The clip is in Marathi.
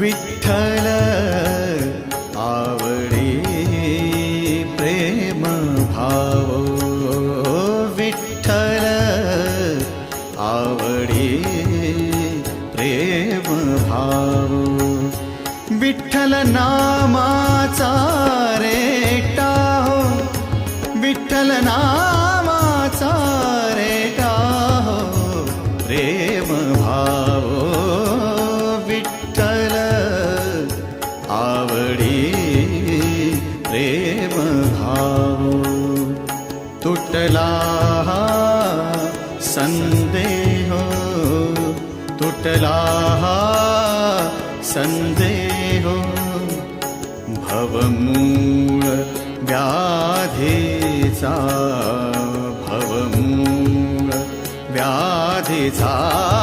विठ्ठल आवडी प्रेम भाव, विठ्ठल आवडी प्रेम भाव, विठ्ठल नामाचा रेटा हो, विठ्ठल नामाचा रेटा हो प्रेम भाव, विठ्ठल आवडी प्रेम भाव. तुटला संदेह, तुटला संदेह, भवमूळ व्याधीचा, भवमूळ व्याधीचा